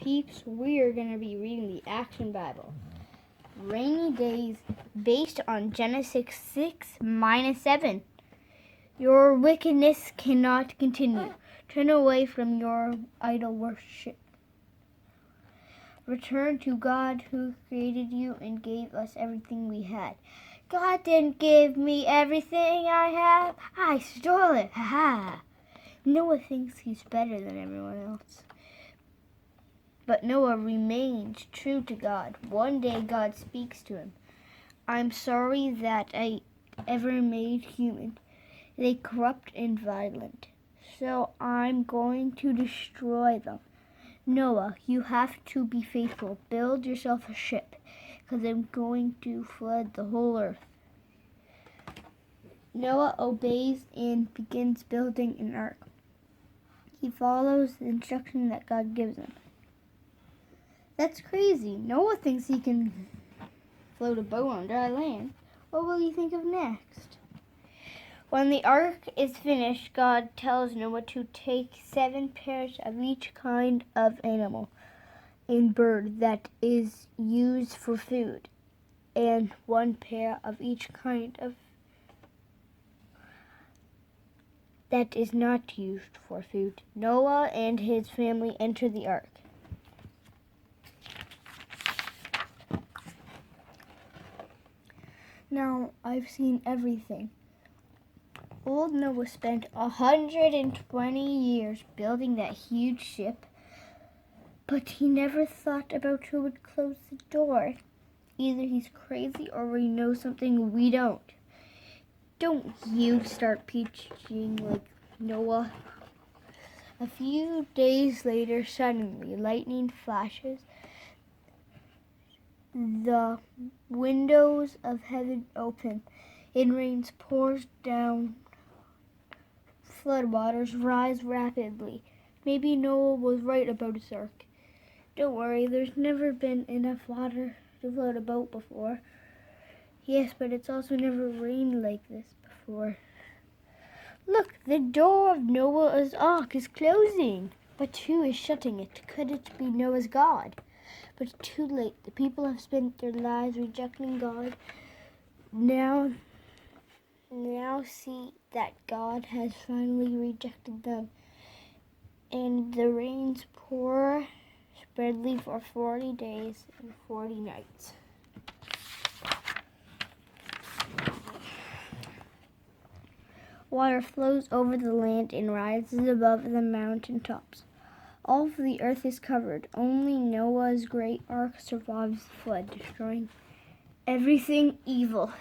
peeps. We are going to be reading the Action Bible. Rainy days based on Genesis 6:7. Your wickedness cannot continue. Turn away from your idol worship. Return to God who created you and gave us everything we had. God didn't give me everything I have. I stole it. Ha ha. Noah thinks he's better than everyone else. But Noah remains true to God. One day God speaks to him. I'm sorry that I ever made human. They corrupt and violent. So I'm going to destroy them. Noah, you have to be faithful. Build yourself a ship, because I'm going to flood the whole earth. Noah obeys and begins building an ark. He follows the instruction that God gives him. That's crazy. Noah thinks he can float a boat on dry land. What will he think of next? When the ark is finished, God tells Noah to take 7 pairs of each kind of animal and bird that is used for food, and 1 pair of each kind of that is not used for food. Noah and his family enter the ark. Now I've seen everything. Old Noah spent 120 years building that huge ship, but he never thought about who would close the door. Either he's crazy or he knows something we don't. Don't you start preaching like Noah. A few days later, suddenly, lightning flashes. The windows of heaven open, and rain pours down. Floodwaters rise rapidly. Maybe Noah was right about his ark. Don't worry, there's never been enough water to float a boat before. Yes, but it's also never rained like this before. Look, the door of Noah's ark is closing. But who is shutting it? Could it be Noah's God? But it's too late. The people have spent their lives rejecting God. Now see that God has finally rejected them. And the rains pour spreadly for 40 days and 40 nights. Water flows over the land and rises above the mountain tops. All of the earth is covered. Only Noah's great ark survives the flood, destroying everything evil.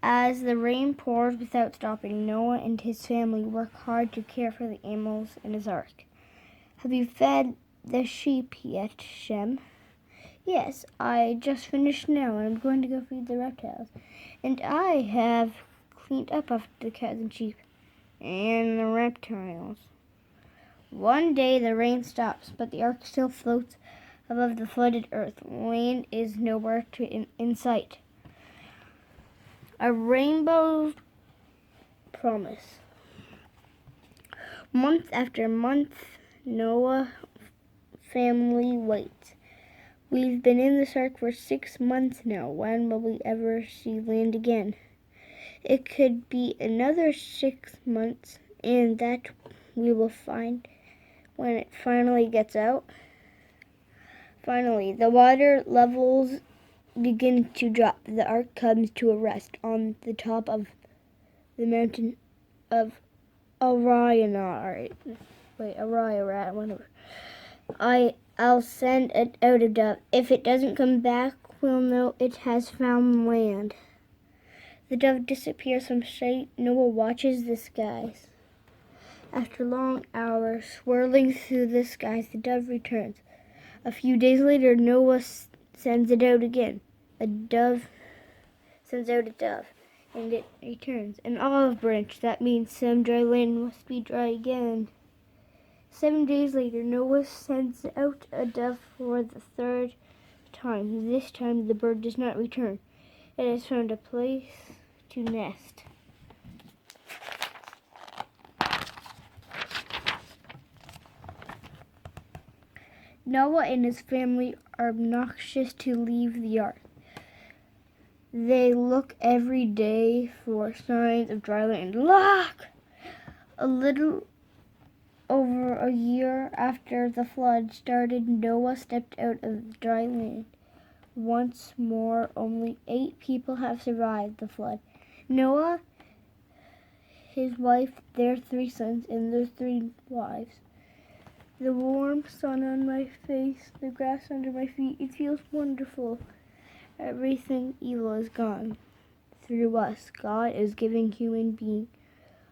As the rain pours without stopping, Noah and his family work hard to care for the animals in his ark. Have you fed the sheep yet, Shem? Yes, I just finished now, and I'm going to go feed the reptiles. And I have cleaned up after the cows and sheep and the reptiles. One day the rain stops, but the ark still floats above the flooded earth. Land is nowhere in sight. A rainbow promise. Month after month, Noah family waits. We've been in this ark for 6 months now. When will we ever see land again? It could be another 6 months, and that we will find when it finally gets out. Finally, the water levels begin to drop. The ark comes to a rest on the top of the mountain of Ararat, whatever. I'll send it out a dove. If it doesn't come back, we'll know it has found land. The dove disappears from sight. Noah watches the skies. After long hours swirling through the skies, the dove returns. A few days later, Noah sends it out again. A dove sends out a dove, and it returns. An olive branch, that means some dry land must be dry again. 7 days later, Noah sends out a dove for the 3rd time. This time, the bird does not return. It has found a place to nest. Noah and his family are obnoxious to leave the ark. They look every day for signs of dry land. Look! A little over a year after the flood started, Noah stepped out of dry land. Once more, only 8 people have survived the flood. Noah, his wife, their 3 sons, and their 3 wives. The warm sun on my face, the grass under my feet, it feels wonderful. Everything evil is gone. Through us, God is giving human beings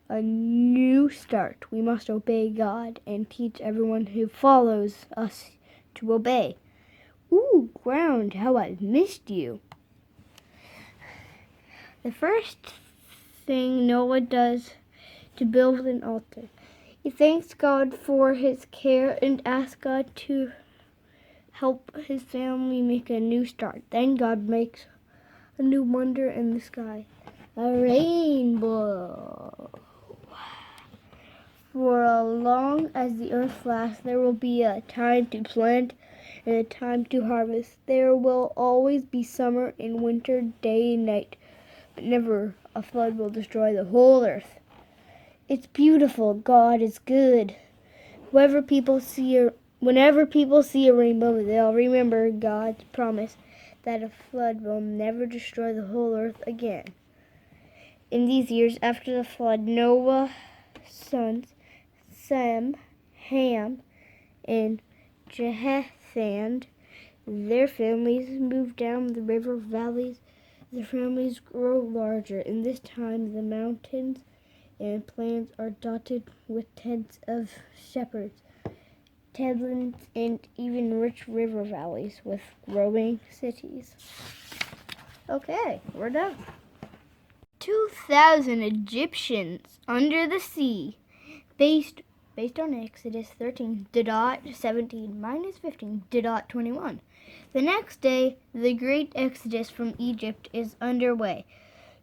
a new start. We must obey God and teach everyone who follows us to obey. Ooh, ground, how I've missed you. The first thing Noah does to build an altar. He thanks God for his care and asks God to help his family make a new start. Then God makes a new wonder in the sky, a rainbow. For as long as the earth lasts, there will be a time to plant and a time to harvest. There will always be summer and winter, day and night, but never a flood will destroy the whole earth. It's beautiful. God is good. Whenever people see a rainbow, they'll remember God's promise that a flood will never destroy the whole earth again. In these years after the flood, Noah's sons, Sem, Ham, and Japheth, their families moved down the river valleys. The families grow larger. In this time, the mountains and plains are dotted with tents of shepherds, headlands, and even rich river valleys with growing cities. Okay, we're done. 2,000 Egyptians under the sea, based on Exodus 13:17 minus 15:21. The next day, the great exodus from Egypt is underway.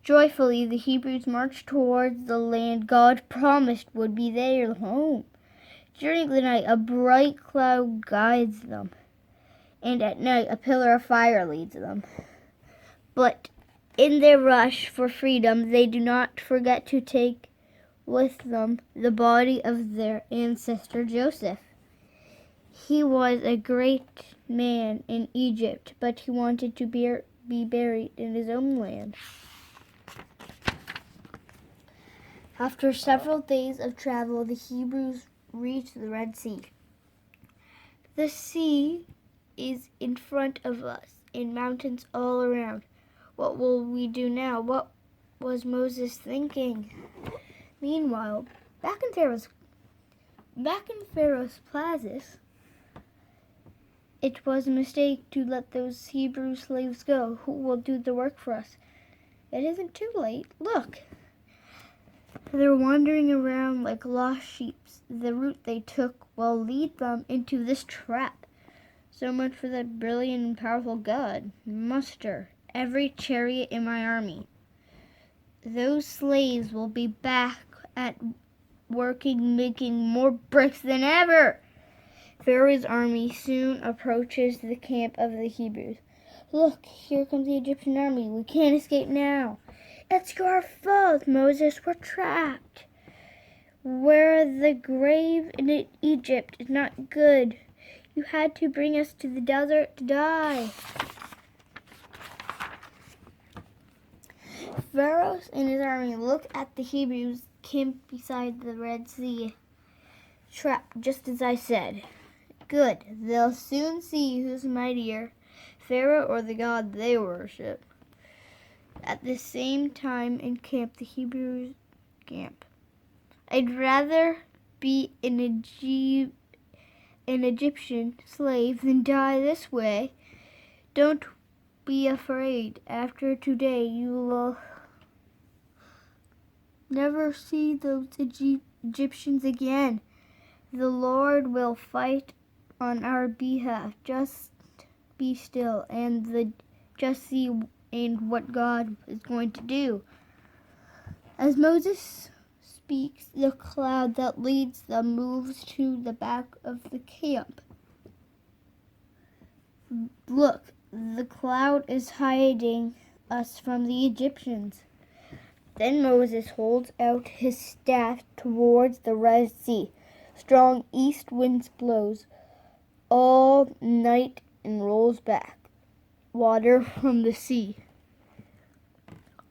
Joyfully, the Hebrews march towards the land God promised would be their home. During the night, a bright cloud guides them, and at night, a pillar of fire leads them. But in their rush for freedom, they do not forget to take with them the body of their ancestor Joseph. He was a great man in Egypt, but he wanted to be buried in his own land. After several days of travel, the Hebrews reached the Red Sea. The sea is in front of us, and mountains all around. What will we do now? What was Moses thinking? Meanwhile, back in Pharaoh's palace, it was a mistake to let those Hebrew slaves go. Who will do the work for us? It isn't too late. Look! They're wandering around like lost sheep. The route they took will lead them into this trap. So much for that brilliant and powerful God. Muster every chariot in my army. Those slaves will be back at working, making more bricks than ever. Pharaoh's army soon approaches the camp of the Hebrews. Look, here comes the Egyptian army. We can't escape now. It's your fault, Moses. We're trapped. Where the grave in Egypt is not good. You had to bring us to the desert to die. Pharaoh and his army look at the Hebrews camped beside the Red Sea, trapped just as I said. Good. They'll soon see who's mightier, Pharaoh or the God they worship. At the same time in camp, the Hebrews camp. I'd rather be an Egyptian slave than die this way. Don't be afraid. After today, you will never see those Egyptians again. The Lord will fight on our behalf. Just be still and just see what God is going to do. As Moses speaks, the cloud that leads them moves to the back of the camp. Look, the cloud is hiding us from the Egyptians. Then Moses holds out his staff towards the Red Sea. Strong east winds blows all night and rolls back water from the sea.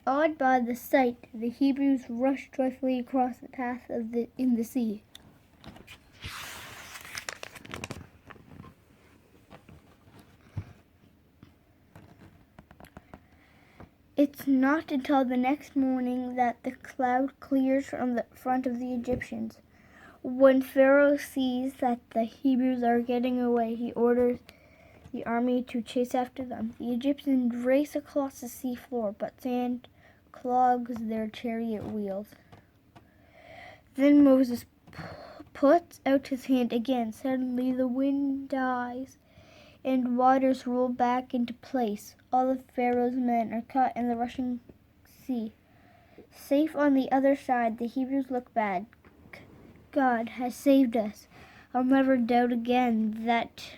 Awed by the sight, the Hebrews rushed joyfully across the path in the sea. It's not until the next morning that the cloud clears from the front of the Egyptians. When Pharaoh sees that the Hebrews are getting away, he orders the army to chase after them. The Egyptians race across the sea floor, but sand clogs their chariot wheels. Then Moses puts out his hand again. Suddenly the wind dies, and waters roll back into place. All of Pharaoh's men are caught in the rushing sea. Safe on the other side, the Hebrews look back. God has saved us. I'll never doubt again that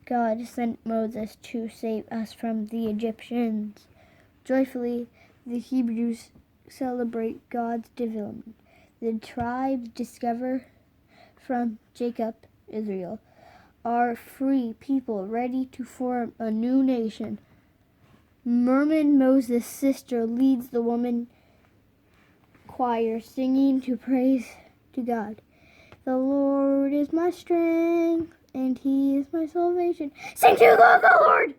God sent Moses to save us from the Egyptians. Joyfully, the Hebrews celebrate God's deliverance. The tribes discover from Jacob, Israel, are free people ready to form a new nation. Miriam, Moses' sister, leads the woman choir, singing to praise to God. The Lord is my strength, and he is my salvation. Sing to the Lord!